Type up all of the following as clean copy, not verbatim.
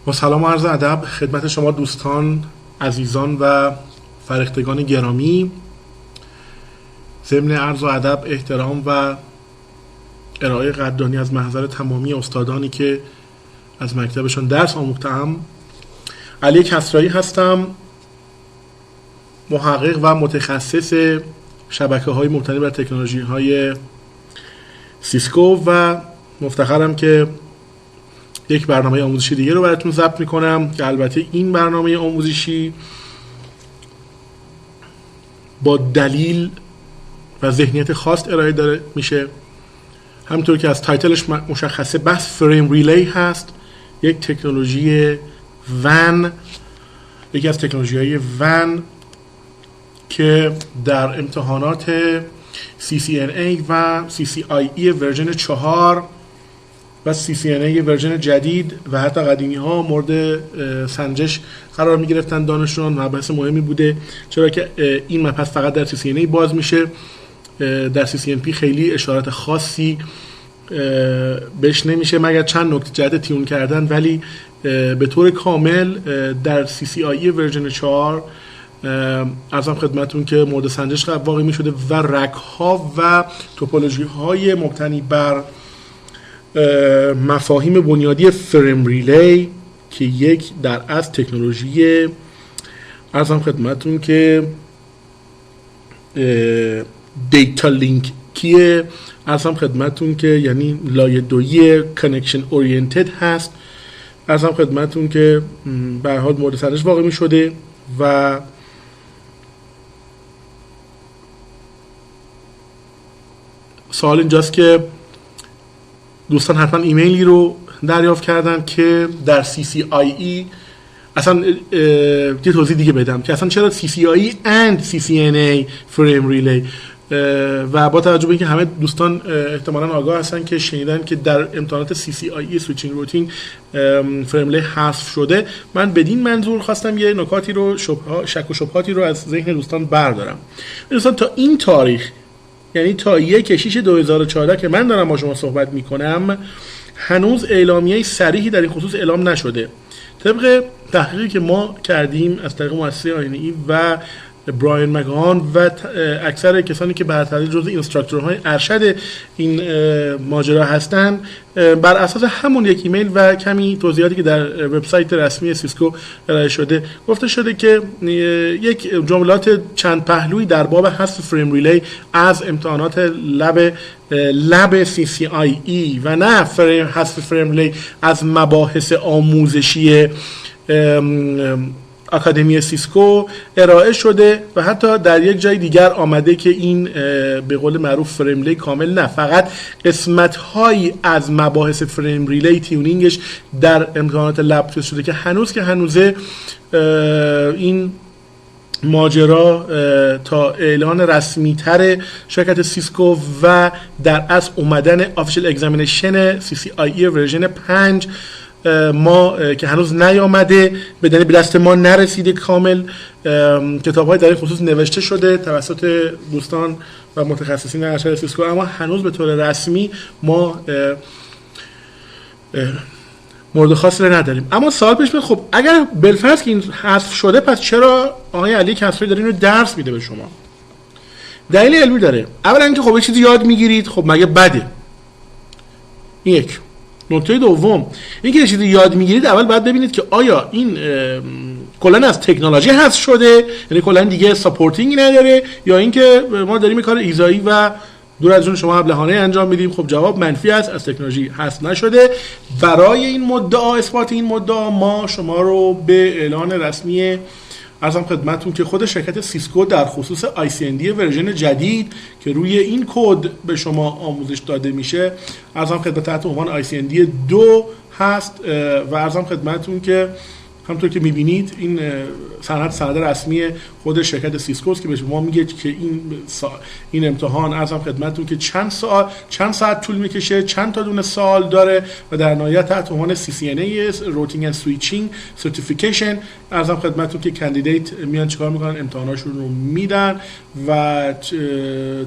با سلام و عرض ادب خدمت شما دوستان، عزیزان و فرختگان گرامی. ضمن عرض و ادب، احترام و ارائه قدردانی از محضر تمامی استادانی که از مکتبشان درس آموختم. علی کسرایی هستم، محقق و متخصص شبکه‌های مبتنی بر تکنولوژی‌های سیسکو و مفتخرم که یک برنامه آموزشی دیگه رو براتون ضبط میکنم که البته این برنامه آموزشی با دلیل و ذهنیت خاص ارائه داره میشه. همونطور که از تایتلش مشخصه، بحث فریم ریلی هست، یک تکنولوژی ون، یکی از تکنولوژی‌های ون که در امتحانات CCNA و CCIE ورژن 4 و CCNA ورژن جدید و حتی قدیمی ها مورد سنجش قرار می گرفتن. دانشجویان مبحث مهمی بوده، چرا که این مبحث فقط در CCNA باز میشه، در CCNP خیلی اشارات خاصی بهش نمیشه مگر چند نکته جهت تیون کردن، ولی به طور کامل در CCIE ورژن 4 ارزم خدمتون که مورد سنجش واقع می شده و رگ ها و توپولوژی های مبتنی بر مفاهیم بنیادی فریم ریلی که یک در اصل تکنولوژی ارزم خدمتون که دیتا لینک کیه، ارزم خدمتون که یعنی لایه دویی کانکشن اورینتد هست، ارزم خدمتون که به هر حال مورد سنجش واقع می شده. و سوال اینجاست که دوستان حتما ایمیلی رو دریافت کردن که در CCIE اصلا یه توضیح دیگه بدم که اصلا چرا CCIE and CCNA فریم ریلی، و با توجه به اینکه همه دوستان احتمالاً آگاه هستن که شنیدن که در امتحانات CCIE سویچینگ روتین فریم ریلی حذف شده، من بدین منظور خواستم یه نکاتی رو شک و شبهاتی رو از ذهن دوستان بردارم. دوستان تا این تاریخ، یعنی تا 1/6/2014 که من دارم با شما صحبت میکنم، هنوز اعلامیه صریحی در این خصوص اعلام نشده. طبق تحقیقی که ما کردیم از طریق مؤسسه آینه‌ای و براین مکان و اکثر کسانی که بر تدریج جزء اینستراکتورهای ارشد این ماجرا هستند، بر اساس همون یک ایمیل و کمی توضیحاتی که در وبسایت رسمی سیسکو ارائه شده، گفته شده که یک جملات چند پهلویی در باب حذف فریم ریلی از امتحانات لب CCIE و نه حذف فریم ریلی از مباحث آموزشی اکادمی سیسکو ارائه شده و حتی در یک جای دیگر آمده که این به قول معروف فریم ریلی کامل نه، فقط قسمت‌هایی از مباحث فریم ریلی تیونینگش در امتحانات لب تست شده که هنوزه این ماجرا تا اعلان رسمی تر شرکت سیسکو و در اصل اومدن آفیشال اگزامینیشن CCIE ورژن 5 ما که هنوز نیامده، به دست ما نرسیده کامل. کتاب‌های در این خصوص نوشته شده توسط دوستان و متخصصین ارشد سیسکو، اما هنوز به طور رسمی ما مورد خاصی رو نداریم. اما سوال پیش میاد، خب اگر بالفرض که این حذف شده، پس چرا آقای علی کسرایی داره اینو درس میده به شما؟ دلیل علمی داره. اولا اینکه خب یه چیزی یاد میگیرید، خب مگه بده؟ این یک. نکته دوم اینکه یه چیزی یاد میگیرید، اول باید ببینید که آیا این کلا از تکنولوژی حذف شده، یعنی کلا دیگه ساپورتینگی نداره، یا اینکه ما داریم کار ایزایی و دور از جون شما ابلهانه انجام میدیم. خب جواب منفی است، از تکنولوژی حذف نشده. برای این مدعا، اثبات این مدعا، ما شما رو به اعلان رسمی ارزم خدمتتون که خود شرکت سیسکو در خصوص ICND ورژن جدید که روی این کد به شما آموزش داده میشه، ارزم خدمت تحت عنوان ICND 2 هست و ارزم خدمتتون که همونطور که میبینید این سند رسمی خود شرکت سیسکو است که به شما میگه که این امتحان ارزم خدمتتون که چند ساعت طول میکشه، چند تا دونه سال داره و در نهایت تحت عنوان CCNA روتینگ اند سویچینگ سرتیفیکیشن ارزم خدمتتون که کاندیدیت میان چیکار میکنن، امتحاناشون رو میدن و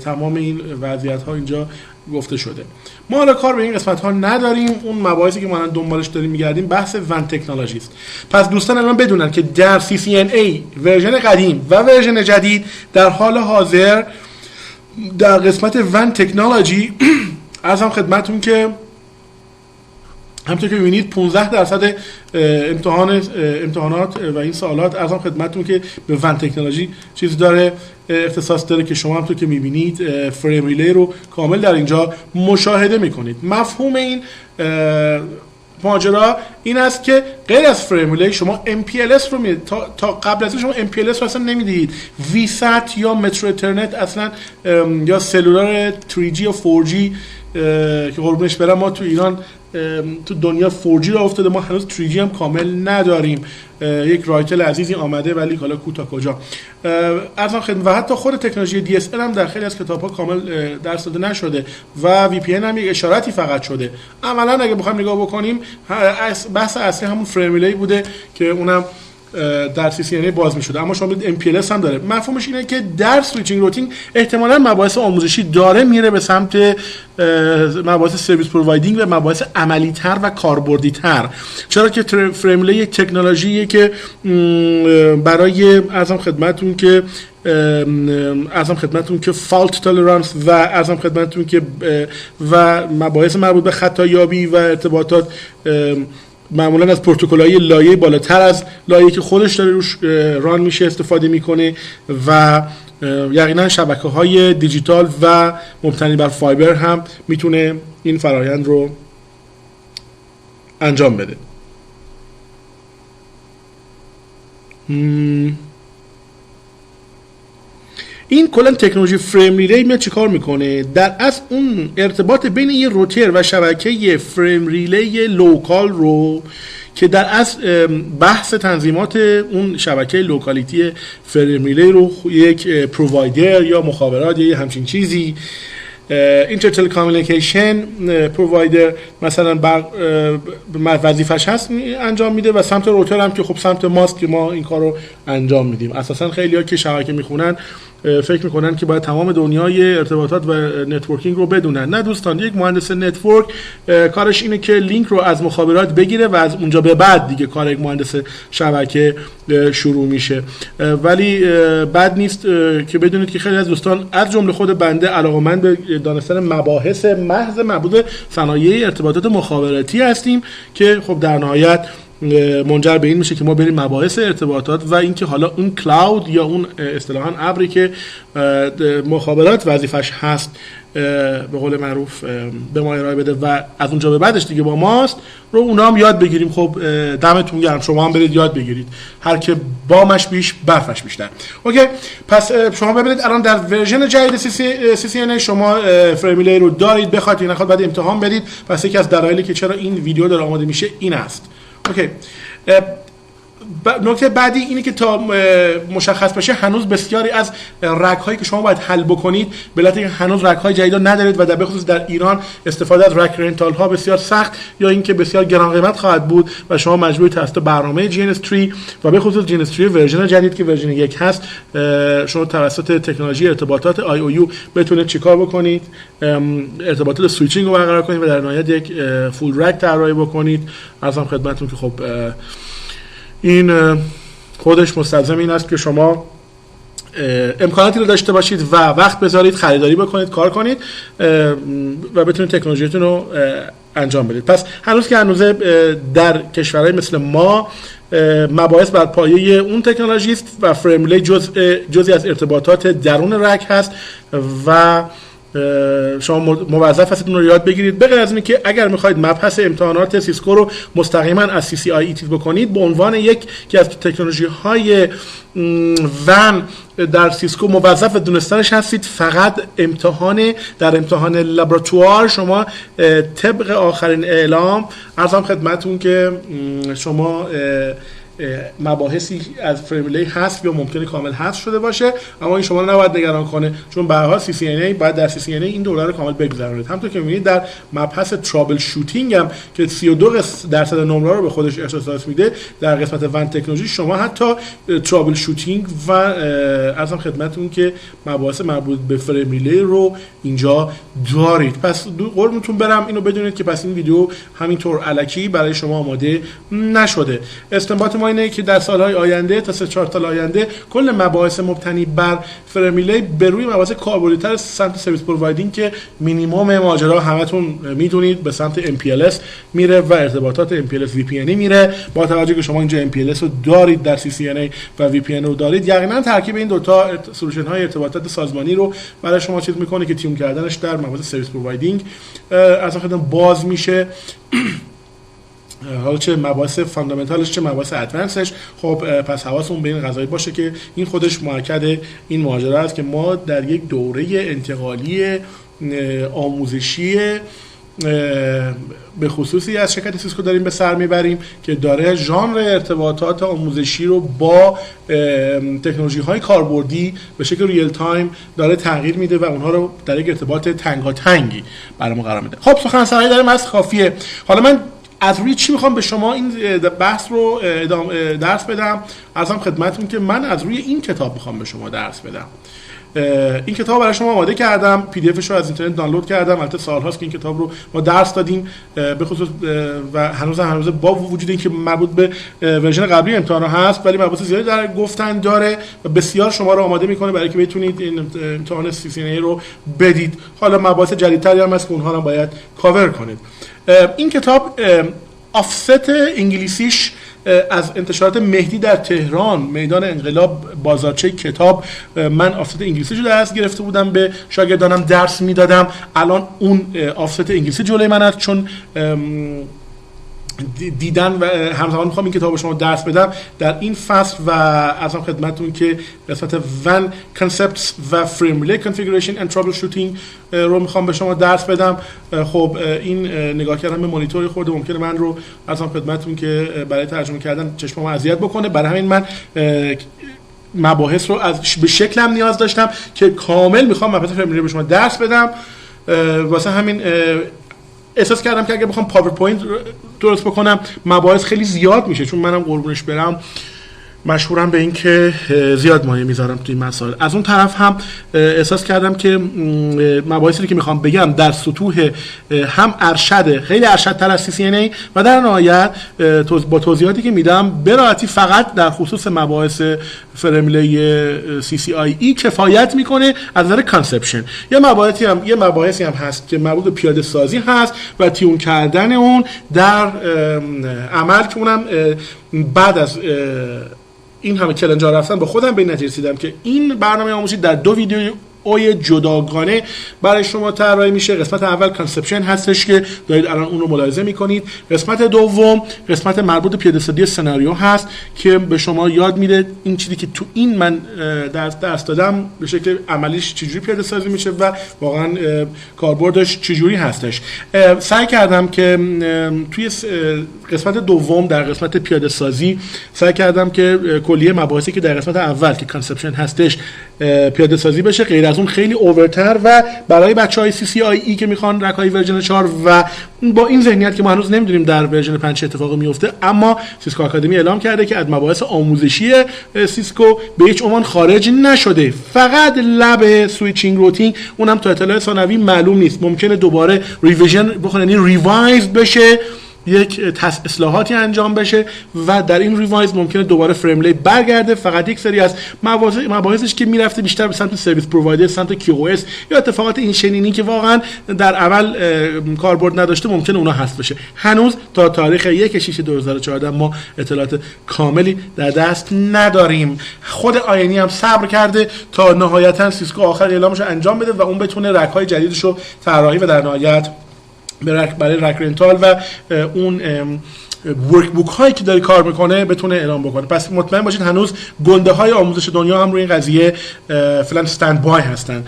تمام این وضعیت ها اینجا گفته شده. ما حالا کار به این قسمت ها نداریم. اون مباحثی که ما الان دنبالش داریم میگردیم بحث ون تکنولوژی است. پس دوستان الان بدونن که در CCNA ورژن قدیم و ورژن جدید در حال حاضر در قسمت ون تکنولوژی عرضم خدمتتون که همونطور که می‌بینید 15% امتحانات و این سوالات عرضم خدمتتون که به ون تکنولوژی چیز داره، اختصاص داره که شما همونطور که می‌بینید فریم ریلی رو کامل در اینجا مشاهده می‌کنید. مفهوم این ماجرا این است که غیر از فریم ریلی شما MPLS رو میدید. تا قبل از این شما MPLS رو اصلا نمیدید. VSAT یا مترو اترنت اصلا یا سلولار 3G یا 4G که قربونش برم ما تو ایران تو دنیا 4G را افتاده، ما هنوز 3G هم کامل نداریم. یک رایتل عزیزی آمده ولی حالا کوتا کجا ارزان خدمت. و حتی خود تکنولوژی DSL هم در خیلی از کتاب‌ها کامل درس داده نشده و VPN هم یک اشاراتی فقط شده. عملاً اگه بخوایم نگاه بکنیم بحث اصلی همون فریم ریلی بوده که اونم در CCNA باز می شده. اما شما می‌بینید MPLS هم داره. مفهومش اینه که در سویچینگ روتینگ احتمالاً مباحث آموزشی داره میره به سمت مباحث سرویس پرووایدینگ و مباحث عملی تر و کاربردی تر، چرا که فریم ریلی یک تکنولوژیه که برای ارزم خدمتتون که فالت تولرانس و ارزم خدمتتون که و مباحث مربوط به خطایابی و ارتباطات معمولا از پروتکل‌های لایه بالاتر از لایه‌ای که خودش داره روش ران میشه استفاده میکنه و یقینا شبکه‌های دیجیتال و مبتنی بر فایبر هم میتونه این فرایند رو انجام بده. این کلا تکنولوژی فریم ریلی میاد چیکار میکنه؟ در اصل اون ارتباط بین یه روتر و شبکه فریم ریلی لوکال رو که در اصل بحث تنظیمات اون شبکه لوکالیتی فریم ریلی رو یک پرووایدر یا مخابرات یا همچین چیزی اینتر تلکامیونیکیشن پرووایدر مثلا وظیفش هست انجام میده و سمت روتر هم که خب سمت ماست که ما این کار رو انجام میدیم. اساسا خیلی‌ها که شبکه میخونن فکر میکنن که باید تمام دنیای ارتباطات و نتورکینگ رو بدونن. نه دوستان، یک مهندس نتورک کارش اینه که لینک رو از مخابرات بگیره و از اونجا به بعد دیگه کار یک مهندس شبکه شروع میشه. ولی بد نیست که بدونید که خیلی از دوستان از جمله خود بنده علاقه‌مند به دانستن مباحث محض مربوط به صنایع ارتباطات مخابراتی هستیم که خب در نهایت منجر به این میشه که ما بریم مباحث ارتباطات و اینکه حالا اون کلاود یا اون اصطلاحاً ابری که مخابرات وظیفش هست به قول معروف به ما ارائه بده و از اونجا به بعدش دیگه با ماست رو اونا هم یاد بگیریم. خب دمتون گرم، شما هم برید یاد بگیرید، هر که بامش بیش برفش بیشتر. اوکی، پس شما ببینید الان در ورژن جدید CCNA شما فریم ریلی رو دارید، بخواید یا نخواید بعد امتحان بدید. پس یکی از دلایلی که چرا این ویدیو داره آماده میشه این است. اوکی، نکته بعدی اینه که تا مشخص بشه هنوز بسیاری از رگ هایی که شما باید حل بکنید به علت اینکه هنوز رگ های جدید ندارید و در بخصوص در ایران استفاده از رگ رنتال ها بسیار سخت یا اینکه بسیار گران قیمت خواهد بود و شما مجبورید توسط برنامه GNS3 و به خصوص GNS3 ورژن جدید که ورژن 1 هست شما توسط تکنولوژی ارتباطات IOU بتونید چیکار بکنید؟ ارتباطات سویچینگ رو برقرار کنید و در نهایت یک فول رگ طراحی بکنید. عرضم خدمتتون که خب این خودش مستلزم این است که شما امکاناتی رو داشته باشید و وقت بذارید، خریداری بکنید، کار کنید و بتونید تکنولوژیتون رو انجام بدید. پس هنوز که هنوزه در کشورهای مثل ما مباحث بر پایه اون تکنولوژی است و فریم ریلی جزئی از ارتباطات درون رگ هست و شما موظف هستید اون رو یاد بگیرید. بغیر از این که اگر میخواید مبحث امتحانات سیسکو رو مستقیما از CCIE چیز بکنید، به عنوان یکی از تکنولوژی های ون در سیسکو موظف دونستانش هستید. فقط در امتحان لابراتوار شما طبق آخرین اعلام عرضم خدمتون که شما مباحثی از فریم ریلی حذف یا ممکنه کامل حذف شده باشه، اما این شما رو نباید نگران کنه، چون به هر حال CCNA باید در CCNA این دوره رو کامل بگذرونید. همونطور که می‌بینید در مبحث ترابل شوتینگ هم که 32% نمره رو به خودش اختصاص میده، در قسمت ون تکنولوژی شما حتی ترابل شوتینگ و ارزم خدمتتون که مباحث مربوط به فریم ریلی رو اینجا دارید. پس قربونتون برم اینو بدونید که پس این ویدیو همینطور الکی برای شما آماده نشده. استنباط ما اینه که در سالهای آینده تا 3-4 سال آینده کل مباحث مبتنی بر فریم ریلی به روی مباحث کاربردی‌تر سمت سرویس پرووایدینگ که مینیمم ماجرا همتون میدونید به سمت MPLS میره و ارتباطات MPLS VPN میره. با توجه که شما اینجا MPLS رو دارید، در CCNA و VPN رو دارید، یقینا ترکیب این دو تا سولوشن های ارتباطات سازمانی رو برای شما چیز میکنه که تیون کردنش در مباحث سرویس پرووایدینگ از خودتون باز میشه. حالا چه مباحث فاندامنتالش چه مباحث ادوانسش. خب پس حواسمون به این قضایی باشه که این خودش مؤکد این ماجرا است که ما در یک دوره انتقالی آموزشی به خصوصی از شرکت سیسکو داریم به سر میبریم که داره ژانر ارتباطات آموزشی رو با تکنولوژی های کاربردی به شکل ریل تایم داره تغییر میده و اونها رو در یک ارتباط تنگاتنگی برامون قرار میده. خب سخنرانی داریم از کافیه. حالا من از روی چی میخوام به شما این بحث رو درس بدم؟ عرضم خدمتتون که من از روی این کتاب میخوام به شما درس بدم. این کتاب برای شما آماده کردم، پی دی افش رو از اینترنت دانلود کردم. البته سال‌هاست که این کتاب رو ما درس دادیم به خصوص و هنوز با وجود اینکه مربوط به ورژن قبلی امتحان هست، ولی مباحث زیادی در گفتن داره و بسیار شما رو آماده میکنه برای اینکه بتونید این امتحان CCNA رو بدید. حالا مباحث جدیدتری هم هست که اونها رو باید کاور کنید. این کتاب آفست انگلیسیش از انتشارات مهدی در تهران، میدان انقلاب، بازارچه کتاب، من آفست انگلیسی رو دست گرفته بودم به شاگردانم درس میدادم. الان اون آفست انگلیسی جلوی من است، چون دیدن و همزمان میخوام این کتاب شما درس بدم در این فصل و ازم خدمتتون که قسمت ون کانسپتس و فریم ریلی کانفیگوریشن اند ترابل شوتینگ رو میخوام به شما درس بدم. خب این نگاه کردن به مانیتوری خورده ممکنه من رو ازم خدمتتون که برای ترجمه کردن چشمم اذیت بکنه، برای همین من مباحث رو به شکلم نیاز داشتم که کامل میخوام مباحث فریم ریلی به شما درس بدم. واسه همین احساس کردم که اگه بخوام پاورپوینت درست بکنم مباحث خیلی زیاد میشه، چون منم قربونش برم مشهورم به این که زیاد مایه میذارم توی این مسائل. از اون طرف هم احساس کردم که مباحثی که میخوام بگم در سطوح هم ارشد، خیلی ارشدتر از CCNA و در نهایت با توضیحاتی که میدم به راحتی فقط در خصوص مباحث فریم ریلی CCIE کفایت میکنه از نظر کانسپشن. یه مباحثی هم هست که مربوط به پیاده سازی هست و تیون کردن اون در عمل، که اونم بعد از این همه کلنجار رفتن با خودم به این نتیجه رسیدم که این برنامه آموزشی در 2 ویدیو جداگانه برای شما طراحی میشه. قسمت اول کانسپشن هستش که دارید الان اون رو ملاحظه میکنید. قسمت دوم قسمت مربوط به پیاده سازی سناریو هست که به شما یاد میده این چیزی که تو این من درس دادم به شکل عملیش چجوری پیاده سازی میشه و واقعا کاربردش چجوری هستش. سعی کردم که توی قسمت دوم در قسمت پیاده سازی سعی کردم که کلیه مباحثی که در قسمت اول که کانسپشن هستش پیاده سازی بشه، غیر از اون خیلی اوورتر و برای بچهای CCIE که میخوان رکای ورژن 4 و با این ذهنیت که ما هنوز نمیدونیم در ورژن 5 چه اتفاقی میفته، اما سیسکو آکادمی اعلام کرده که از مباحث آموزشی سیسکو به هیچ عنوان خارج نشده، فقط لب سویچینگ روتینگ اونم تا اطلاع ثانوی معلوم نیست، ممکنه دوباره ریویژن بخونه، یعنی ریوایز بشه، یک اصلاحاتی انجام بشه و در این ریوایز ممکنه دوباره فریم ریلی برگرده. فقط یک سری از مباحثش که میرفته بیشتر به سمت سرویس پرووایدر، سمت QoS یا اتفاقات این شنینی که واقعا در اول کاربرد نداشته ممکنه اونها حذف بشه. هنوز تا تاریخ 1/6/2014 ما اطلاعات کاملی در دست نداریم. خود آینی هم صبر کرده تا نهایتا سیسکو آخر اعلامش انجام بده و اون بتونه رک‌های جدیدش رو طراحی و در نهایت برای رک رنتال و اون ورک بوک هایی که داره کار میکنه بتونه اعلام بکنه. پس مطمئن باشید هنوز گنده های آموزش دنیا هم روی این قضیه فعلا استند بای هستن.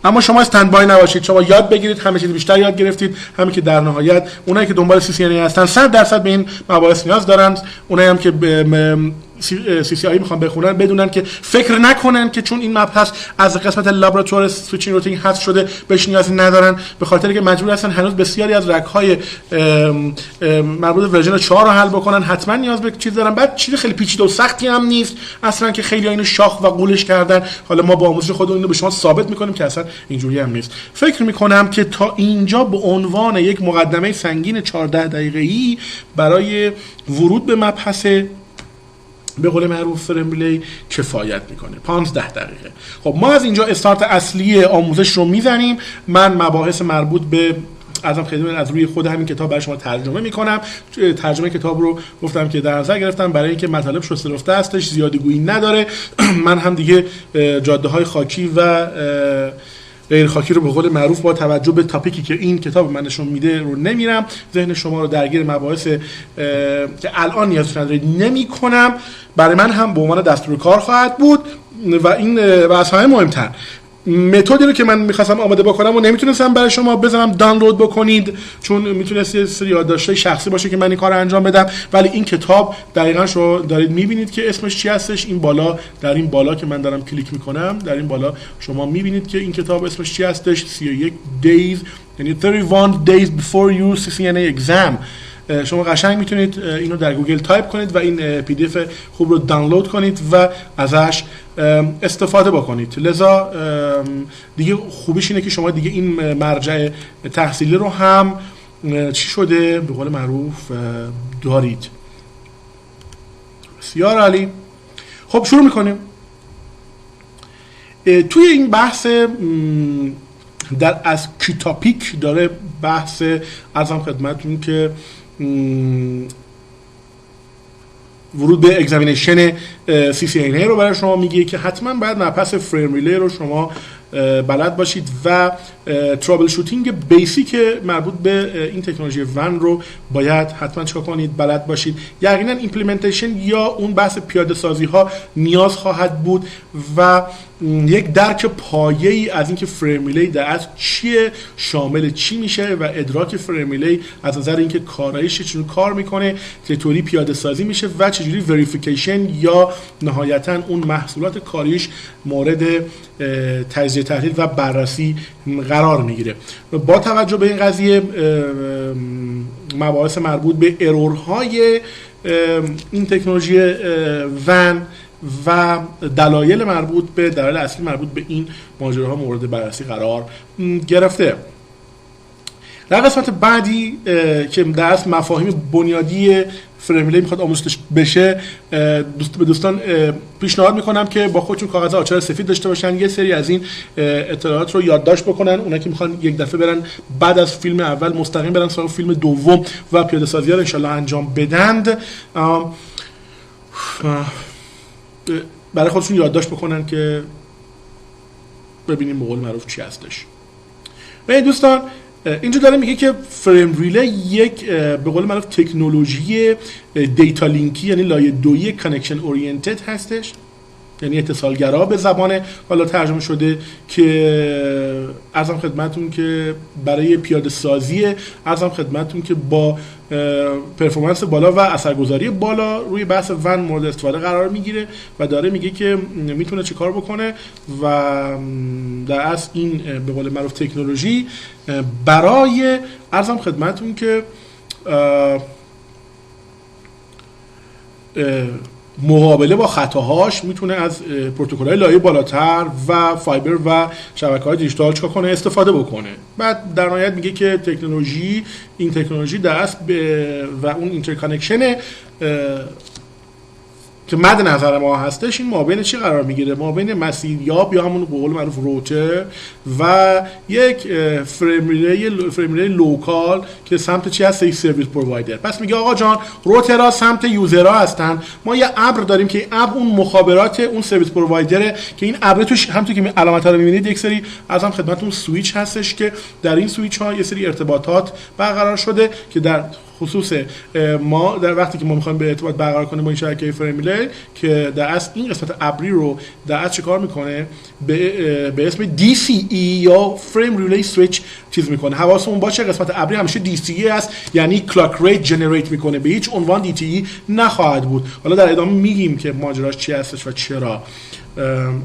اما شما استندبای نباشید، شما یاد بگیرید، همه چیز بیشتر یاد گرفتید. همین که در نهایت اونایی که دنبال CCNA هستن 100% به این مباحث نیاز دارن. اونایی هم که CCIE میخوان بخونن بدونن که فکر نکنن که چون این مبحث از قسمت لابراتوار سویچینگ روتینگ حذف شده بهش نیازی ندارن، به خاطر که مجبور هستن هنوز بسیاری از رگ‌های مربوط به ورژن 4 رو حل بکنن، حتما نیاز به چیز دارن. بعد چیز خیلی پیچیده و سختی هم نیست اصلا که خیلی اینو شاخ و قولش کردن. حالا ما با آموزش خودمون اینو به شما ثابت میکنیم که اصلا اینجوری هم نیست. فکر میکنم که تا اینجا به عنوان یک مقدمه سنگین 14 دقیقه‌ای برای ورود به مبحث به قول معروف فریم ریلی کفایت میکنه. 15 دقیقه. خب ما از اینجا استارت اصلی آموزش رو میزنیم. من مباحث مربوط به از روی خود همین کتاب برای شما ترجمه میکنم. ترجمه کتاب رو گفتم که در نظر گرفتم برای اینکه مطالب شسته رفته هستش، زیادی گویی نداره. من هم دیگه جاده های خاکی و غیر خاکی رو به قول معروف با توجه به تاپیکی که این کتاب من نشون میده رو نمیرم. ذهن شما رو درگیر مباحث که الان نیاز ندارید نمیکنم. برای من هم به عنوان دستور کار خواهد بود و این و از همه مهمتر متدی رو که من می‌خواستم آماده بکنم و نمیتونستم برای شما بذارم دانلود بکنید، چون میتونست یه سری یادداشت‌های شخصی باشه که من این کارو انجام بدم. ولی این کتاب دقیقاً شما دارید می‌بینید که اسمش چی هستش. این بالا، در این بالا که من دارم کلیک می‌کنم، در این بالا شما می‌بینید که این کتاب اسمش چی هستش. 31 days یعنی 31 days before your CCNA exam. شما قشنگ میتونید اینو در گوگل تایپ کنید و این پی دی اف خوب رو دانلود کنید و ازش استفاده بکنید. لذا دیگه خوبیش اینه که شما دیگه این مرجع تحصیلی رو هم چی شده به قول معروف دارید. بسیار عالی. خب شروع میکنیم. توی این بحث در از کی تاپیک داره بحث ارزم خدمتتون که ورود به اگزامینیشن CCNA رو برای شما میگه که حتما باید مبحث فریم ریلی رو شما بلد باشید و ترابل شوتینگ بیسیک مربوط به این تکنولوژی ون رو باید حتما چیکار کنید بلد باشید. یقینا ایمپلمنتیشن یا اون بحث پیاده سازی ها نیاز خواهد بود و یک درک پایه‌ای از اینکه فریم ریلی در اصل چیه، شامل چی میشه و ادراک فریم ریلی از نظر اینکه کارایش چجوری کار میکنه، چطوری پیاده سازی میشه و چجوری وریفیکیشن یا نهایتا اون محصولات کاریش مورد تجزیه تحلیل و بررسی قرار میگیره. با توجه به این قضیه مباحث مربوط به ارورهای این تکنولوژی ون و دلایل مربوط به دلایل اصلی مربوط به این ماجراها مورد بررسی قرار گرفته. در قسمت بعدی که در اصل مفاهیم بنیادی فریم ریلی میخواد آموزش بشه، به دوستان پیشنهاد میکنم که با خودشون کاغذ آچار سفید داشته باشن، یه سری از این اطلاعات رو یادداشت بکنن. اونایی که میخوان یک دفعه برن بعد از فیلم اول مستقیم برن سراغ فیلم دوم و پیاده سازی ها رو انشالله انجام بدند، برای خودشون یادداشت بکنن که ببینیم به قول معروف چی هستش. و دوستان اینجا داره میگه که فریم ریلی یک به قول معروف تکنولوژی دیتا لینکی یعنی لایه دویی کانکشن اورینتد هستش، یعنی اتصالگرا به زبان حالا ترجمه شده، که عرضم خدمتون که برای پیاده سازی عرضم خدمتون که با پرفورمنس بالا و اثرگذاری بالا روی بحث ون مورد استفاده قرار میگیره و داره میگه که میتونه چه کار بکنه و در اصل این به قول معروف تکنولوژی برای عرضم خدمتون که مقابله با خطاهاش میتونه از پروتکل‌های لایه بالاتر و فایبر و شبکه‌های دیجیتال چیکار کنه، استفاده بکنه. بعد در نهایت میگه که این تکنولوژی در اصل و اون اینترکانکشن که مد نظر ما هستش این مابین چی قرار میگیره؟ مابین مسیریاب یا همون به قول معروف روتر و یک فریم ریلی لوکال که سمت چی هست؟ یک سرویس پرووایدر. پس میگه آقا جان روترها سمت یوزرها هستن، ما یه ابر داریم که ابر اون مخابرات اون سرویس پرووایدره که این ابر توش همونطور که علامت‌ها رو می‌بینید یک سری ازم خدمتتون سوئیچ هستش که در این سوئیچ ها یه سری ارتباطات برقرار شده که در خصوص ما در وقتی که ما میخوایم به ارتباط برقرار کنیم با این شبکه فریم ریلی که در اصل این قسمت ابری رو در اصل چیکار میکنه به اسم DCE یا فریم ریلی سویچ چیز میکنه. حواسمون باشه قسمت ابری همیشه DCE است، یعنی کلاک ریت جنریت میکنه، به هیچ عنوان DTE نخواهد بود. حالا در ادامه میگیم که ماجراش چی هستش و چرا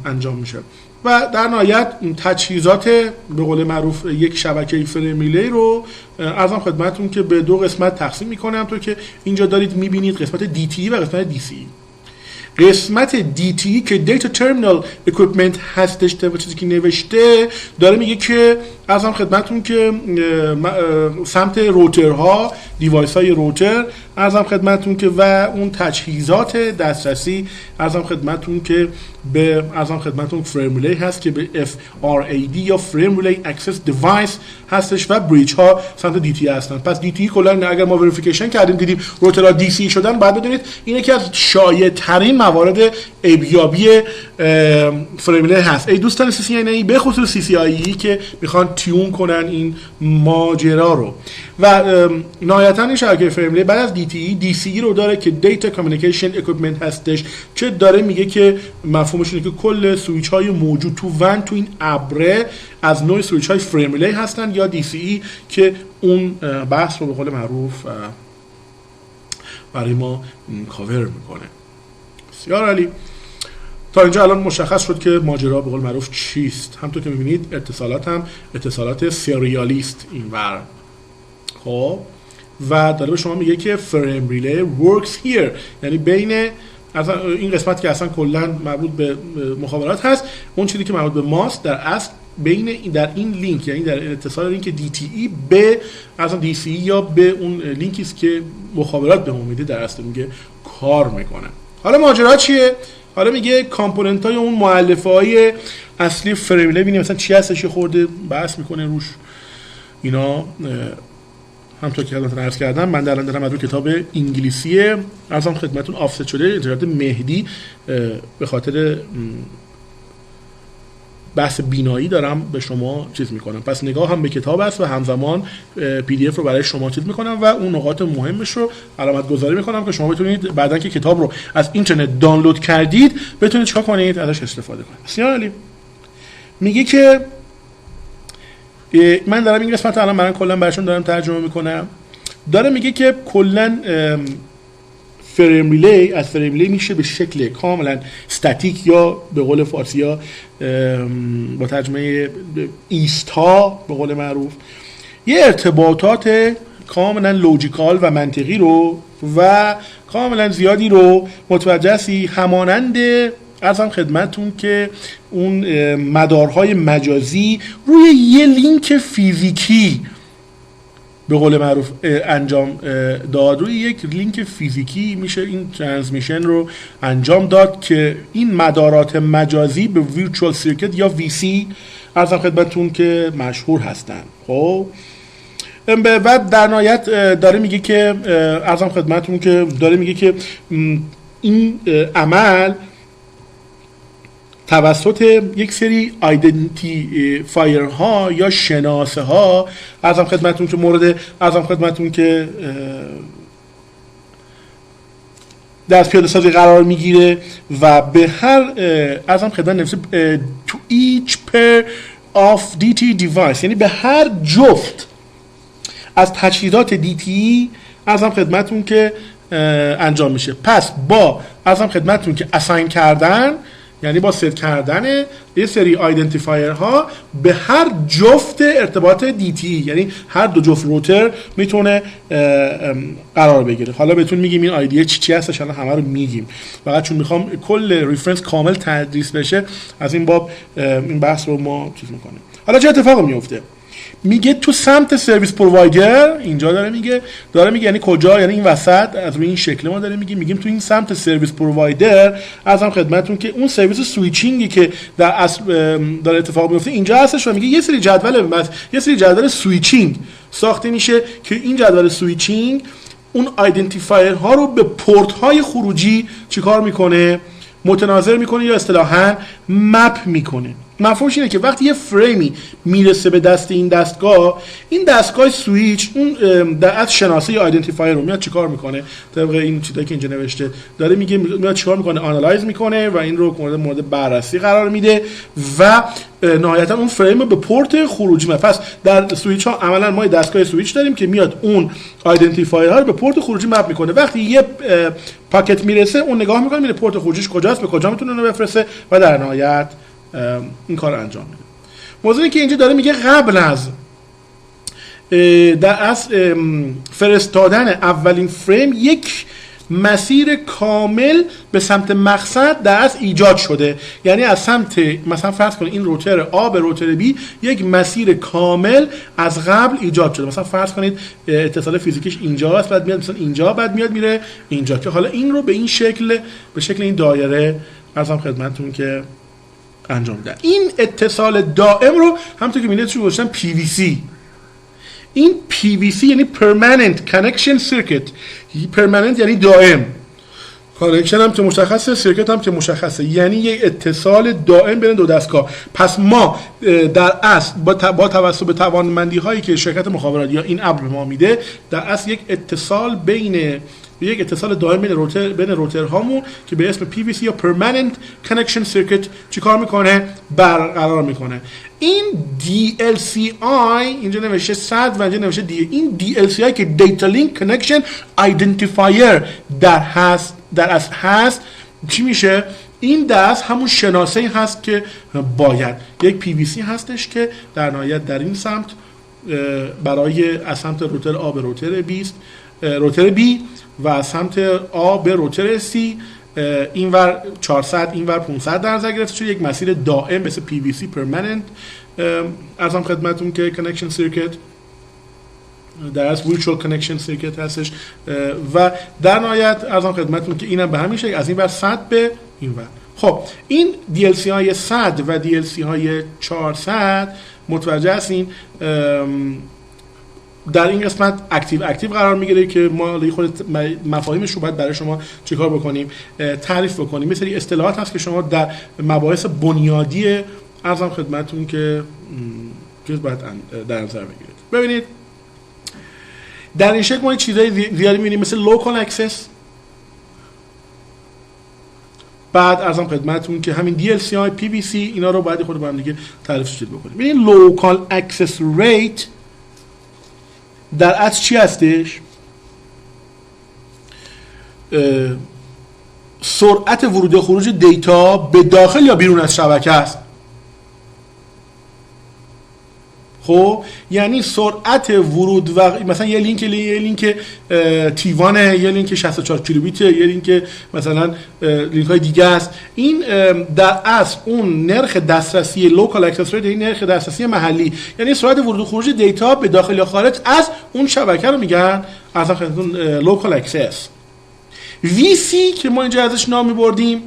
انجام میشه. و در نهایت تجهیزات به قول معروف یک شبکه فریم ریلی رو عرضم خدمتتون که به دو قسمت تقسیم میکنم، همونطور که اینجا دارید میبینید، قسمت DTE و قسمت DCE. قسمت DTE که دیتا ترمینال اکویپمنت هستش، طبق چیزی که نوشته داره میگه که عرضم خدمتتون که سمت روترها، دیوایس های روتر عرضم خدمتتون که و اون تجهیزات دسترسی عرضم خدمتتون که به عرضم خدمتتون فریم ریلی هست که به FRAD یا فریم ریلی اکسس دیوایس هستش و بریج ها سمت DTE هستن. پس DTE کلا اگر ما وریفیکیشن کردیم دیدیم روترها DCE شدن، بعد بدونید این یکی از شایع ترین موارد ایبیابی فریم ریلی هست. ای دوستان CCNA به خصوص CCIE که میخوان تیون کنن این ماجرا رو. و نهایتا این شبکه فریم ریلی بعد از DCE رو داره که دیتا کامیونیکیشن اکویپمنت هستش که داره میگه که مفهومش اینه که کل سویچ های موجود تو این ابره از نوع سویچ های فریم ریلی هستن یا DCE که اون بحث رو به قول معروف برای ما کاور میکنه. بسیار عالی. تا اینجا الان مشخص شد که ماجرا به قول معروف چیست. همونطور که میبینید اتصالات هم اتصالات سریالیست اینور. خب و داره به شما میگه که فریم ریلی works here، یعنی بین اصلا این قسمت که اصلا کلا مربوط به مخابرات هست، اون چیزی که مربوط به ماست در اصل بین در این لینک، یعنی در اتصال لینک DTE به اصلا DCE یا به اون لینکی است که مخابرات به ما میده در اصل میگه کار میکنه. حالا ماجرا چیه؟ حالا میگه کامپوننت های اون مؤلفه های اصلی فریم ریلی ببینیم مثلا چی هستش، خورده بحث میکنه روش اینا. همونطور که خدمتتون عرض کردم من الان دارم از روی کتاب انگلیسی ارزم خدمتتون آفست شده اینترنت مهدی به خاطر بحث بینایی دارم به شما چیز میکنم، پس نگاه هم به کتاب است و همزمان PDF رو برای شما چیز میکنم و اون نقاط مهمش رو علامت گذاری میکنم که شما بتونید بعدن که کتاب رو از اینترنت دانلود کردید بتونید چیکار کنید، ازش استفاده کنید. بسیار عالی. میگه که من دارم این قسمت الان من کلا براشون دارم ترجمه میکنم. داره میگه که کلا فریم ریلی از فریم ریلی میشه به شکل کاملا استاتیک یا به قول فارسی‌ها با ترجمه ایستا به قول معروف یه ارتباطات کاملا لوجیکال و منطقی رو و کاملا زیادی رو متوجهی همانند ارزم خدمتون که اون مدارهای مجازی روی یه لینک فیزیکی به قول معروف انجام داد، روی یک لینک فیزیکی میشه این ترانسمیشن رو انجام داد که این مدارات مجازی به ویرچوال سرکت یا VC ارزم خدمتون که مشهور هستن. خب بعد در نهایت داره میگه که ارزم خدمتون که داره میگه که این عمل توسط یک سری آیدنتیفایر ها یا شناسه ها ارزم خدمتون که مورد ارزم خدمتون که دست پیاده سازی قرار میگیره و به هر ارزم خدمت نفسه to each pair of DTE device، یعنی به هر جفت از تجهیزات DTE ارزم خدمتون که انجام میشه. پس با ارزم خدمتون که اساین کردن، یعنی با ست کردن یه سری آیدنتیفایر ها به هر جفت ارتباط DTE، یعنی هر دو جفت روتر میتونه قرار بگیره. حالا بهتون میگیم این آیدیه چی هستش، الان همه رو میگیم، فقط چون میخوام کل ریفرنس کامل تدریس بشه از این باب این بحث رو ما چیز میکنیم. حالا چه اتفاقی میفته؟ میگه تو سمت سرویس پرووایدر، اینجا داره میگه یعنی کجا، یعنی این وسط از روی این شکل ما داره میگیم تو این سمت سرویس پرووایدر ارزم خدمتتون که اون سرویس سویچینگی که در اصل داره اتفاق میفته اینجا هستش و میگه یه سری جدول سویچینگ ساخته میشه که این جدول سویچینگ اون آیدنتیفایر ها رو به پورت های خروجی چیکار میکنه؟ متناظر میکنه یا اصطلاحاً مپ میکنه. مفهومش اینه که وقتی یه فریمی میرسه به دست این دستگاه سویچ اون از شناسه یا آیدنتیفایر رو میاد چیکار میکنه؟ طبق این چیزایی که اینجا نوشته داره میگه میاد چیکار میکنه؟ آنالایز میکنه و این رو مورد بررسی قرار میده و نهایتا اون فریم رو به پورت خروجی میاد. پس در سویچ ها عملا ما دستگاه سویچ داریم که میاد اون آیدنتیفایر ها رو به پورت خروجی مپ میکنه. وقتی یه پاکت میرسه اون نگاه میکنه میره پورت خروجیش کجاست، به کجا میتونه اونو بفرسته و در نهایت این کار انجام میده. موضوعی که اینجا داره میگه قبل از در اصل فرستادن اولین فریم یک مسیر کامل به سمت مقصد در اصل ایجاد شده. یعنی از سمت مثلا فرض کنید این روتر A به روتر B یک مسیر کامل از قبل ایجاد شده. مثلا فرض کنید اتصال فیزیکیش اینجاست، بعد میاد مثلا اینجا، بعد میاد میره اینجا، که حالا این رو به این شکل به شکل این دایره عرضم خدمتتون که انجام میدن. این اتصال دائم رو همونطور که می‌بینید چون گذاشتن PVC. این PVC یعنی permanent connection circuit. permanent یعنی دائم. کانکشن هم که مشخصه، سرکت هم که مشخصه، یعنی یک اتصال دائم بین دو دستگاه. پس ما در اصل با توسط به توانمندی هایی که شرکت مخابرات یا این ابر ما میده، در اصل یک اتصال دائم بین روترهامون که به اسم PVC یا Permanent Connection Circuit چیکار میکنه؟ برقرار میکنه. این DLCI اینجا نوشته 100 و اینجا نوشته این DLCI که Data Link Connection Identifier در اصل هست چی میشه؟ این دست همون شناسه هست که باید یک PVC هستش که در نهایت در این سمت برای از سمت روتر A به روتر B و از سمت A به روتر C اینور 400 اینور 500 در نظر گرفته شده. یک مسیر دائم مثل PVC Permanent ارزم خدمتون که Connection Circuit در از Virtual Connection Circuit هستش و در نهایت ارزم خدمتون که اینم به همین شکل از این ور 100 به این ور. خب این DLC های 100 و DLC های 400 متوجه هستین در این قسمت اکتیو قرار میگیره که ما خود مفاهیمش رو باید برای شما چیکار بکنیم، تعریف بکنیم. مثل اصطلاحات هست که شما در مباحث بنیادی ارزم خدمتتون که چیز باید در نظر بگیرید. ببینید در این شکل ما چیزای زیادی می‌بینیم مثل لوکال اکسس، بعد ارزم خدمتتون که همین DLCI PVC اینا رو باید خود با هم دیگه تعریفش بکنیم. ببینید لوکال اکسس ریت در اصل چی هستش؟ سرعت ورود و خروج دیتا به داخل یا بیرون از شبکه است. خب یعنی سرعت ورود و مثلا یه لینک تیوانه، یه لینک 64 کیلوبیت، یه لینک مثلا لینک های دیگه است. این در اصل اون نرخ دسترسی لوکال اکسس ریت، این نرخ دسترسی محلی، یعنی سرعت ورود و خروج دیتا به داخل یا خارج از اون شبکه رو میگن اصلا خدمتتون لوکال اکسس. VC که ما اینجا ازش نام میبردیم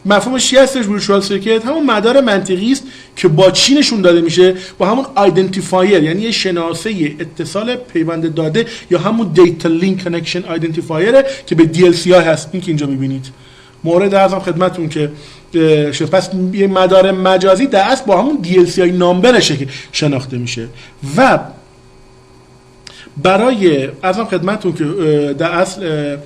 مفهومش چی هستش؟ ویرچوال سرکیت همون مدار منطقی است که با چی نشون داده میشه؟ با همون آیدنتیفایر، یعنی یه شناسه اتصال پیوند داده یا همون دیتا لینک کانکشن آیدنتیفایر که به DLCI هست. این که اینجا میبینید مورد ارزم خدمتتون که پس یه مدار مجازی در اصل با همون DLCI نامبرشه که شناخته میشه. و برای ارزم خدمتتون که در اصل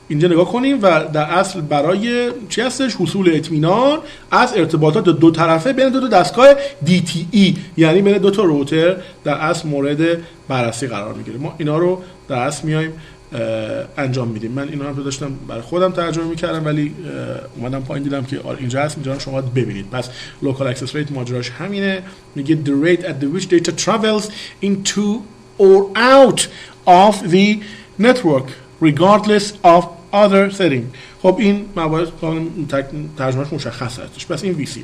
اینجا نگاه کنیم و در اصل برای چی هستش؟ حصول اطمینان از ارتباطات دو طرفه بین دو دستگاه DTE، یعنی بین دو تا روتر در اصل مورد بررسی قرار میگیره. ما اینا رو در اصل میایم انجام میدیم. من اینا رو داشتم برای خودم ترجمه میکردم ولی اومدم پایین دیدم که اینجا هست، اینجا شما ببینید. پس local access rate ماجراش همینه، میگه the rate at which data travels into or out of the network regardless of other setting. خب این موارد ترجمهش مشخص هستش. پس این VC.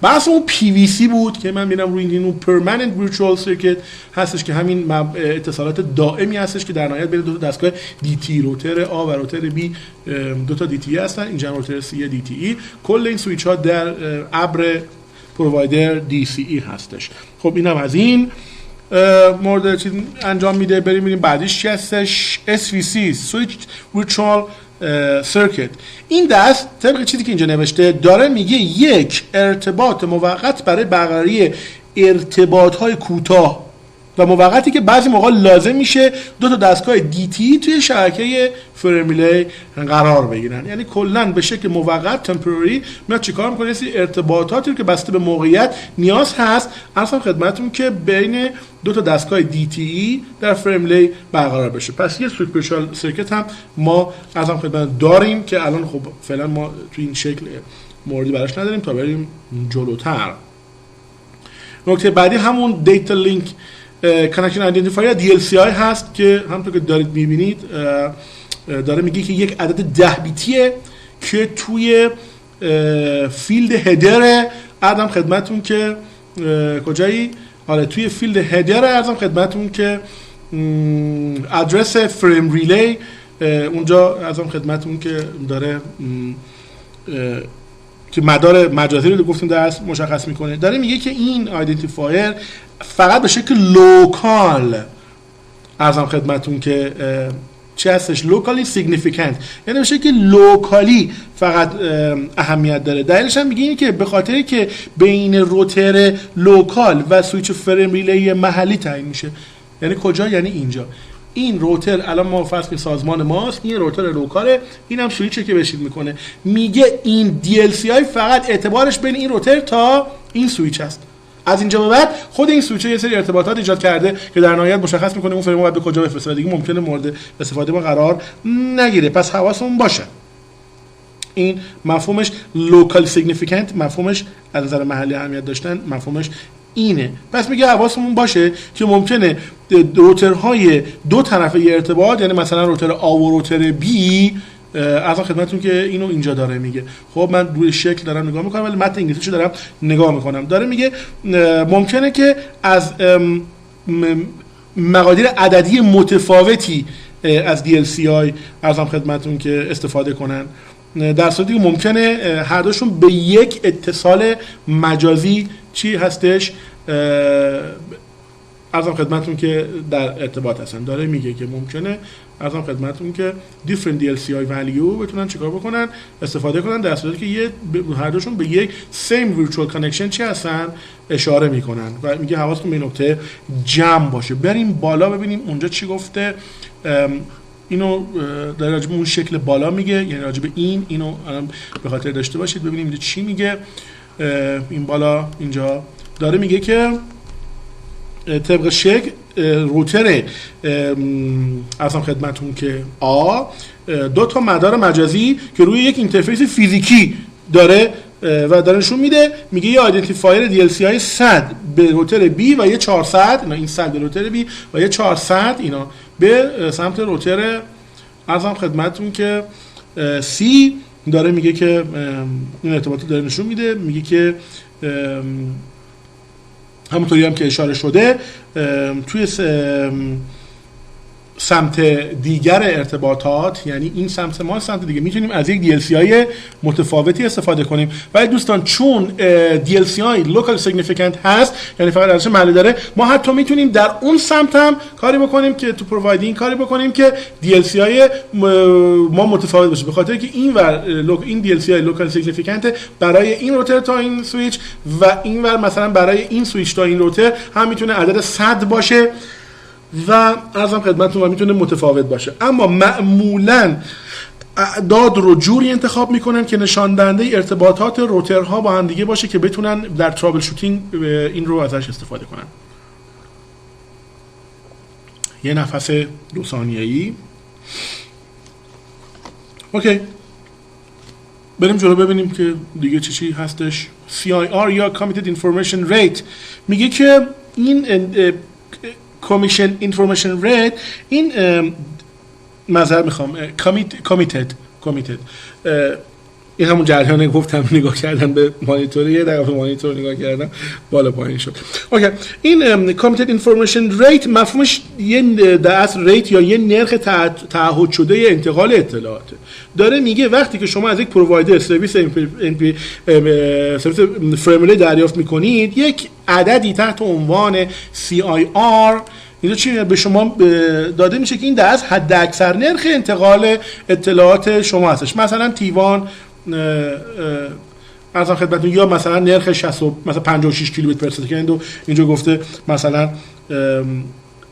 بحث اون PVC بود که من میرم روی این Permanent Virtual Circuit هستش که همین اتصالات دائمی هستش که در نهایت بین دو تا دستگاه DT روتر A و روتر B دو تا DT هستن، اینجا روتر C DTE. کل این سویچ ها در ابر پرووایدر DCE هستش. خب اینم از این مورد چیز انجام میده. بریم بعدیش چی هستش؟ SVC Switch Virtual سرکت. این دست طبق چیزی که اینجا نوشته داره میگه یک ارتباط موقت برای برقراری ارتباط‌های کوتاه و موقتی که بعضی موقع لازم میشه دو تا دستگاه DT توی شبکه فریم ریلی قرار بگیرن. یعنی کلا به شکل موقت تمپرری میاد چیکار میکنه؟ این ارتباطاتی که بسته به موقعیت نیاز هست اصلا خدمتتون که بین دو تا دستگاه DTE در فریم ریلی برقرار بشه. پس یه سوپرشال سرکت هم ما اصلا خدمت داریم که الان خب فعلا ما توی این شکل موردی براش نداریم تا بریم جلوتر. نکته بعدی همون دیتا لینک کانکشن آیدنتیفایر DLCI هست که همونطور که دارید میبینید داره میگه که یک عدد 10 بیتیه که توی فیلد هدر ارزم خدمتون که کجایی؟ آره توی فیلد هدر ارزم خدمتون که ادرس فریم ریلی اونجا ارزم خدمتون که داره که مدار مجازی رو گفتیم درست مشخص میکنه. داره میگه که این آیدنتیفایر فقط به شکل لوکال ارزم خدمتون که چی هستش؟ لوکالی سیگنیفیکانت، یعنی به شکل لوکالی فقط اهمیت داره. دلیلش هم میگه اینه که به خاطری که بین روتر لوکال و سویچ فریم ریلی محلی تعیین میشه. یعنی کجا؟ یعنی اینجا. این روتر الان ما فرض کنیم سازمان ماست، این روتر لوکاله، اینم سویچه که بشید میکنه. میگه این DLCI فقط اعتبارش بین این روتر تا این سویچ است. از اینجا به بعد خود این سویچ یه سری ارتباطات ایجاد کرده که در نهایت مشخص میکنه اون فریم باید به کجا بفرسته و دیگه ممکنه مورد استفاده ما قرار نگیره. پس حواسمون باشه این مفهومش لوکال سیگنیفیکانت، مفهومش از نظر محلی اهمیت داشتن مفهومش اینه. پس میگه حواسمون باشه که ممکنه روترهای دو طرفه ارتباط، یعنی مثلا روتر A و روتر B، از خدمتتون که اینو اینجا داره میگه. خب من روی شکل دارم نگاه میکنم ولی متن انگلیسیشو دارم نگاه میکنم. داره میگه ممکنه که از مقادیر عددی متفاوتی از DLCI ارزم خدمتتون که استفاده کنن، در صورتی که ممکنه هر دوشون به یک اتصال مجازی چی هستش ارزم خدمتتون که در ارتباط هستن. داره میگه که ممکنه ارزم خدمتتون که different DLCI value بتونن چیکار بکنن؟ استفاده کنن، در صورتی که هر دوشون به یک same virtual connection چی هستن اشاره میکنن. و میگه حواستون به این نکته جمع باشه. بریم بالا ببینیم اونجا چی گفته. اینو در راجب اون شکل بالا میگه، یعنی راجب اینو به خاطر داشته باشید. ببینیم اینجا چی میگه. این بالا اینجا داره میگه که طبق شکل روتر اصلا خدمتون که دو تا مدار مجازی که روی یک اینترفیس فیزیکی داره و داره نشون میده. میگه یه آیدنتیفایر DLCI 100 به روتر B و یه 400 اینا، این 100 به روتر B و یه 400 اینا به سمت روتر ارزم خدمتتون که C داره میگه که این ارتباطات داره نشون میده. میگه که همونطوری هم که اشاره شده توی سمت دیگر ارتباطات، یعنی این سمت ما سمت دیگه، میتونیم از یک DLCI متفاوتی استفاده کنیم. ولی دوستان چون DLCI local significant هست، یعنی فقط ارزش محلی داره، ما حتی میتونیم در اون سمت هم کاری بکنیم که تو پرووایدینگ کاری بکنیم که DLCI ما متفاوت باشه، به خاطر که این DLCI local significant برای این روتر تا این سویچ و این ور مثلا برای این سویچ تا این روتر هم میتونه عدد 100 باشه و ارزم خدمتتون و میتونه متفاوت باشه. اما معمولاً اعداد رو جوری انتخاب میکنن که نشان دهنده ارتباطات روترها با هم دیگه باشه که بتونن در ترابل شوتینگ این رو ازش استفاده کنن. یه نفس 2 ثانیه‌ای. اوکی، بریم جلو ببینیم که دیگه چی هستش. CIR یا Committed Information Rate میگه که این کمیشن اینفورمیشن ریت، این معذرت میخوام کامیتد این همون جریانه گفتم نگاه کردن به مانیتور، یه دقیقه مانیتور نگاه کردم بالا پایین شد. اوکی، این کامیتد اینفورمیشن ریت مفهومش یه در اصل ریت یا یه نرخ تعهد شده انتقال اطلاعات. داره میگه وقتی که شما از یک پرووایدر سرویس فریم ریلی دریافت میکنید، یک عددی تحت عنوان CIR اینجا چی به شما داده میشه که این در از حد اکثر نرخ انتقال اطلاعات شما هستش. مثلا تیوان ارزم خدمتتون یا مثلا نرخ 60 مثلا 56 کیلومتر پر سکند و اینجا گفته مثلا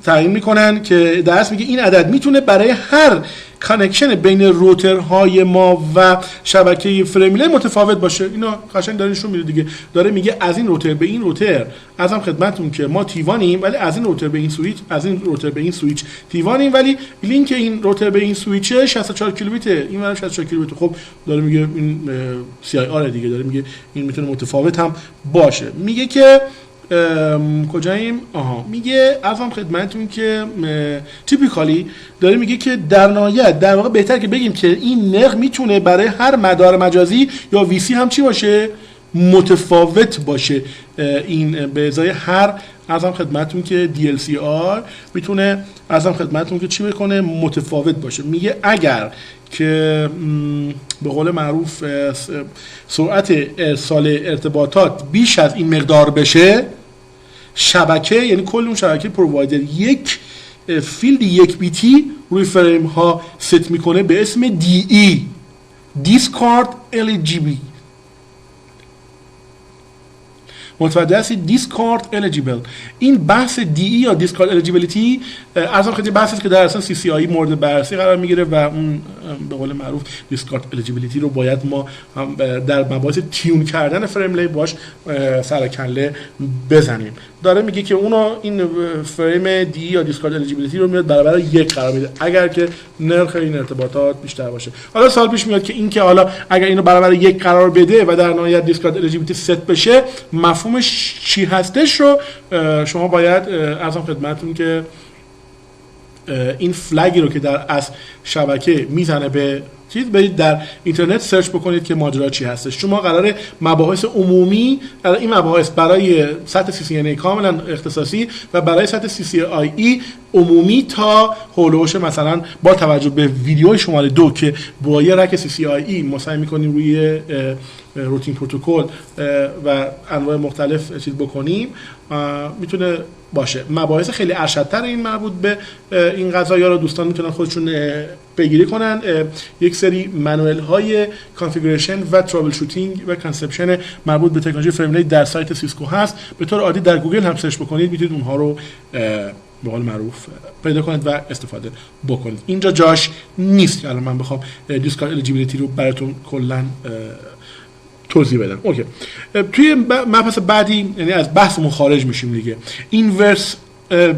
تعیین میکنن که درس میگه این عدد میتونه برای هر کانکشن بین روترهای ما و شبکه فریملی متفاوت باشه. اینا قشنگ داره نشون میده دیگه، داره میگه از این روتر به این روتر ازم خدمتتون که ما تیوانیم، ولی از این روتر به این سویچ از این روتر به این سویچ تیوانیم، ولی لینک این روتر به این سویچ 64 کیلومتر، این ورم 64 کیلومتر. خب داره میگه این سی آی آر دیگه، داره میگه این میتونه متفاوت هم باشه. میگه که کجاییم؟ میگه ازم خدمتتون که تیپیکالی داره میگه که در نهایت در واقع بهتر که بگیم که این نرخ میتونه برای هر مدار مجازی یا وی سی هم چی باشه؟ متفاوت باشه. این به ازای هر ازم خدمتتون که DLCR میتونه ازم خدمتتون که چی بکنه؟ متفاوت باشه. میگه اگر که به قول معروف سرعت ارسال ارتباطات بیش از این مقدار بشه، شبکه یعنی کل اون شبکه پرووایدر یک فیلد یک بیتی روی فریم ها ست میکنه به اسم DE Discard Eligible. متوجه هستید؟ Discard Eligible. این بحث DE یا Discard Eligibility ارزم خیلی بحثی است که در اصلا CCIE مورد بررسی قرار میگیره و اون به قول معروف Discard Eligibility رو باید ما در مباحث تیون کردن فریملی باش سر کله بزنیم. داره میگه که اونو این فریم DE یا Discard Eligibility رو میاد برابر یک قرار میده اگر که نرخ این ارتباطات بیشتر باشه. حالا سوال پیش میاد که این که حالا اگر اینو برابر یک قرار بده و در نهایت Discard Eligibility ست بشه، مفهومش چی هستش رو شما باید ارزم خدمتتون که این فلگی رو که در از شبکه میزنه به چیز، برید در اینترنت سرچ بکنید که ماجرا چی هستش. شما قراره مباحث عمومی، این مباحث برای سطح CCNA کاملا اختصاصی و برای سطح CCIE عمومی تا هولوش مثلا با توجه به ویدیوی شماره 2 که با یه رک CCIE ما سعی می‌کنیم روی روتین پروتکل و انواع مختلف چیز بکنیم، میتونه باشه. مباحث خیلی ارشدتر این مربوط به این قضايا رو دوستان میتونن خودشون پیگیری کنن. یک سری منوال های کانفیگوریشن و ترابل شوتینگ و کانسپشن مربوط به تکنولوژی فریملی در سایت سیسکو هست. به طور عادی در گوگل هم سرچ بکنید میتونید اونها رو به قول معروف پیدا کنید و استفاده بکنید. اینجا جاش نیست که الان من بخوام دیسکارد الیجیبیلیتی رو براتون کلا توضیح بدم. اوکی. توی مبحث بعدی یعنی از بحثمون خارج میشیم دیگه. اینورس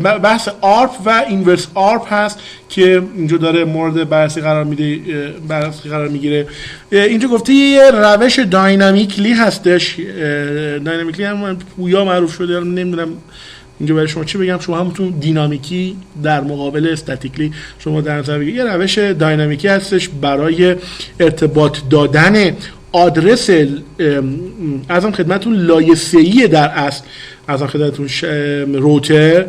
بحث آرپ و اینورس آرپ هست که اینجا داره مورد بررسی قرار میگیره. اینجا گفته یه روش داینامیکلی هستش. داینامیکلی هم پویا معروف شده، نمیدونم اینجا برای شما چی بگم. شما همونتون دینامیکی در مقابل استاتیکلی شما در نظر بگیرید. یه روش داینامیکی هستش برای ارتباط دادن آدرس ازم خدمتون لایه 3 در اصل ازم خدمتون روتر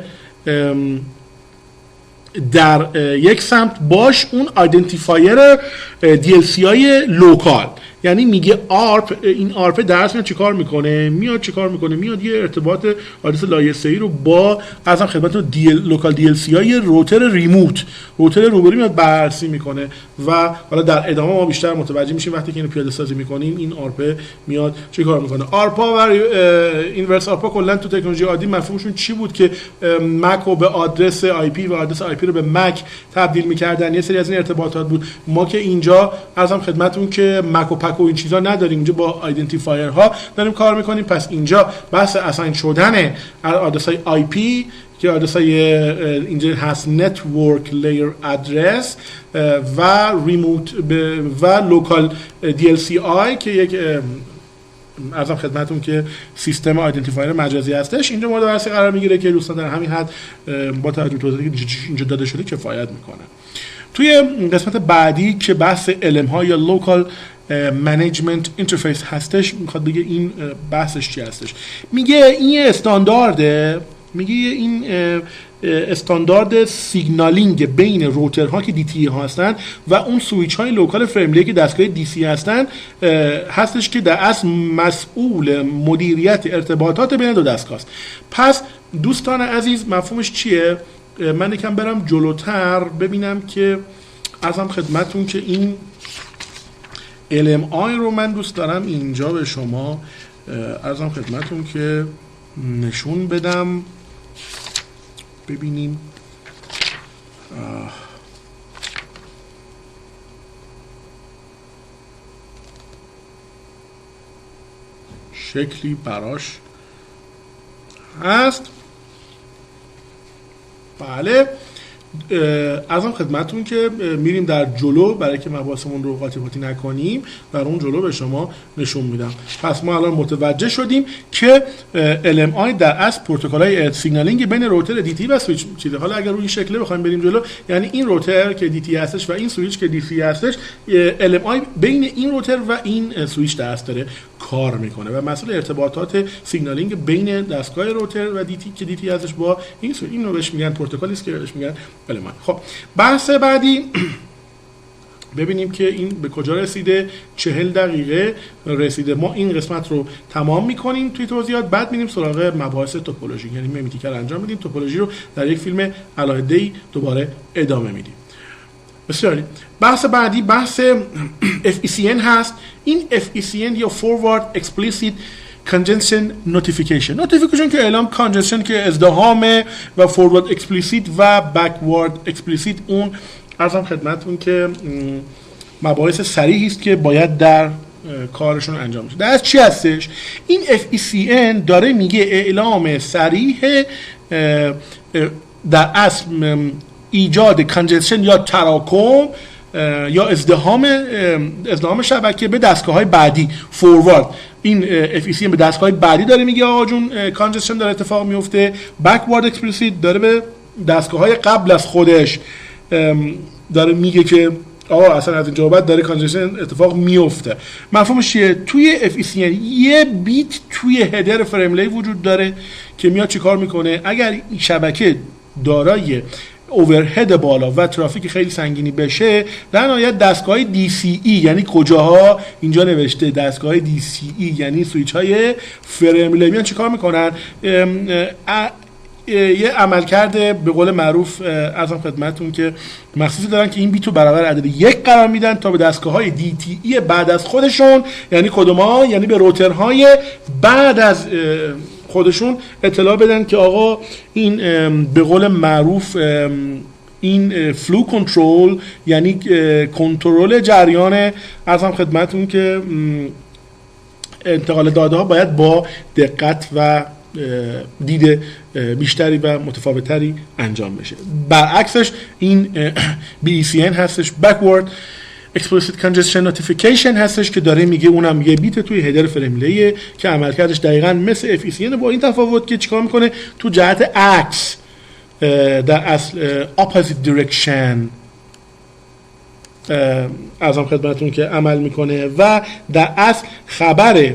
در یک سمت باش اون آیدنتیفایر DLC های لوکال. یعنی میگه آرپ، این آرپ درس میاد چیکار میکنه؟ میاد یه ارتباط آدرس لایه 3 رو با ازم خدمتتون لوکال DLC های روتر ریموت، روتر روبرو میاد بررسی میکنه و حالا در ادامه ما بیشتر متوجه میشیم وقتی که اینو پیاده سازی میکنیم این آرپ میاد چیکار میکنه. آرپا و اینورس آرپا کلا تو تکنولوژی عادی مفهومشون چی بود که مک رو به آدرس آی پی و آدرس آی پی رو به مک تبدیل میکردن. یه سری از این ارتباطات بود. ما که اینجا ازم خدمتتون که مک و پک و این چیزا نداریم، اینجا با آیدنتیفایر ها داریم کار میکنیم. پس اینجا بحث اساین شدن آدرس های آی پی که آدرس های اینجا هست نتورک لیر ادرس و ریموت و لوکال DLCI که یک ارزم خدمتتون که سیستم آیدنتیفایر مجازی هستش. اینجا مورد بررسی قرار میگیره که دوستان در همین حد با توجه به توضیحاتی که اینجا داده شده کفایت میکنه. توی قسمت بعدی که بحث LM ها یا لوکال منیجمنت اینترفیس هستش، میخواد بگه این بحثش چی هستش. میگه این استاندارده، میگه این استاندارد سیگنالینگ بین روترها که DTE ها هستن و اون سویچ های لوکال فریملی که دستگاه DC هستن هستش که در اصل مسئول مدیریت ارتباطات بین دو دستگاه است. پس دوستان عزیز مفهومش چیه؟ من یکم برم جلوتر ببینم که ازم خدمتون که این LMI رو من دوست دارم اینجا به شما ازم خدمتون که نشون بدم. ببینیم شکلی براش هست. بله ازم خدمتون که میریم در جلو برای که مباحثمون رو قاطی پاتی نکنیم، در اون جلو به شما نشون میدم. پس ما الان متوجه شدیم که LMI در اصل پروتکل‌های سیگنالینگ بین روتر DT و سویچ چیزه. حالا اگر روی این شکل بخوایم بریم جلو، یعنی این روتر که DT هستش و این سویچ که DC هستش، LMI بین این روتر و این سویچ در اصل داره کار میکنه و مسئله ارتباطات سیگنالینگ بین دستگاه روتر و DT که DT هستش با این سویچ، اینو بهش میگن پروتکلی است که بهش میگن LMI. خب بحث بعدی ببینیم که این به کجا رسیده. 40 دقیقه رسیده. ما این قسمت رو تمام میکنیم توی توضیحات، بعد میریم سراغ مباحث توپولوژی، یعنی میمیتیکر انجام میدیم، توپولوژی رو در یک فیلم علاهده‌ای دوباره ادامه میدیم. بسیاری. بحث بعدی بحث FECN هست. این FECN یا Forward Explicit Congestion Notification که اعلام congestion که ازدحامه و Forward Explicit و Backward Explicit اون عرضم خدمتون که مباحث صریحی است که باید در کارشون انجام بشه. در چی هستش؟ این FECN داره میگه اعلام صریح در اصل ایجاد کانجکشن یا تراکم یا ازدحام شبکه به دستگاه‌های بعدی. فوروارد این FECN به دستگاه‌های بعدی داره میگه آقا جون کانجکشن داره اتفاق میفته. بکوارد اکسپلیسیت داره به دستگاه‌های قبل از خودش داره میگه که آقا اصلا از اینجا بعد داره کانجکشن اتفاق میفته. مفهومش چیه؟ توی FECN یه بیت توی هدر فریم وجود داره که میاد چیکار میکنه؟ اگر این شبکه دارای اوورهد بالا و ترافیک خیلی سنگینی بشه، در نهایت دستگاه DCE یعنی کجاها اینجا نوشته دستگاه DCE یعنی سویچ های فریم میان چیکار میکنن؟ یه عملکرد به قول معروف ارزم خدمتتون که مخصوصی دارن که این بیتو برابر عدد 1 قرار میدن تا به دستگاه‌های DTE بعد از خودشون، یعنی کدوم‌ها؟ یعنی به روترهای بعد از خودشون اطلاع بدن که آقا این به قول معروف این فلو کنترل یعنی کنترل جریان ارزم خدمتتون که انتقال داده ها باید با دقت و دید بیشتری و متفاوتری انجام بشه. برعکسش این BECN هستش، Backward Explicit Congestion Notification هستش که داره میگه اونم یه بیت توی هدر فرموله که عملکردش دقیقاً مثل FECN با این تفاوت که چیکار میکنه؟ تو جهت عکس در اصل opposite direction ارزم خدمتتون که عمل میکنه و در اصل خبر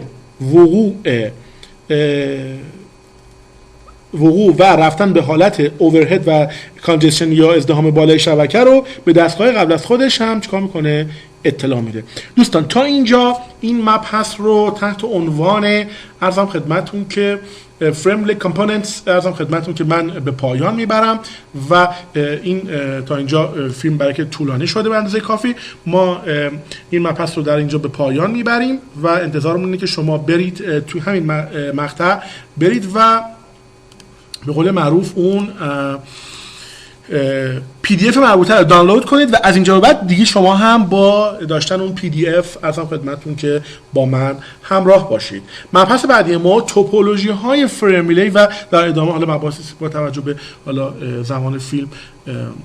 وقوع و رفتن به حالت اوورهد و کانجکشن یا ازدحام بالای شبکه رو به دستگاه قبل از خودش هم چیکار میکنه؟ اطلاع میده. دوستان تا اینجا این مبحث رو تحت عنوان ارزم خدمتتون که فریم کامپوننتس ارزم خدمتتون که من به پایان میبرم و این تا اینجا فیلم برای که طولانی شده به اندازه کافی، ما این مبحث رو در اینجا به پایان میبریم و انتظارمون اینه که شما برید توی همین مقطع برید و به قول معروف اون PDF مربوطه رو دانلود کنید و از اینجا به بعد دیگه شما هم با داشتن اون PDF ارزم خدمتتون که با من همراه باشید. مبحث بعدی ما توپولوژی های فریم ریلی و در ادامه حالا مباحثی با توجه به حالا زمان فیلم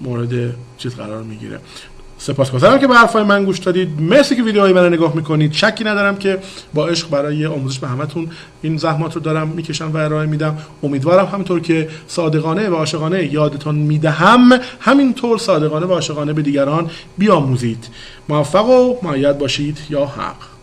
مورد چیز قرار میگیره. سپاسگزارم که به حرفای من گوش دادید. مرسی که ویدیوهای من رو نگاه میکنید. شکی ندارم که با عشق برای آموزش به همتون این زحمات رو دارم میکشم و ارائه میدم. امیدوارم همینطور که صادقانه و عاشقانه یادتون میدهم همینطور صادقانه و عاشقانه به دیگران بیاموزید. موفق و مؤید باشید. یا حق.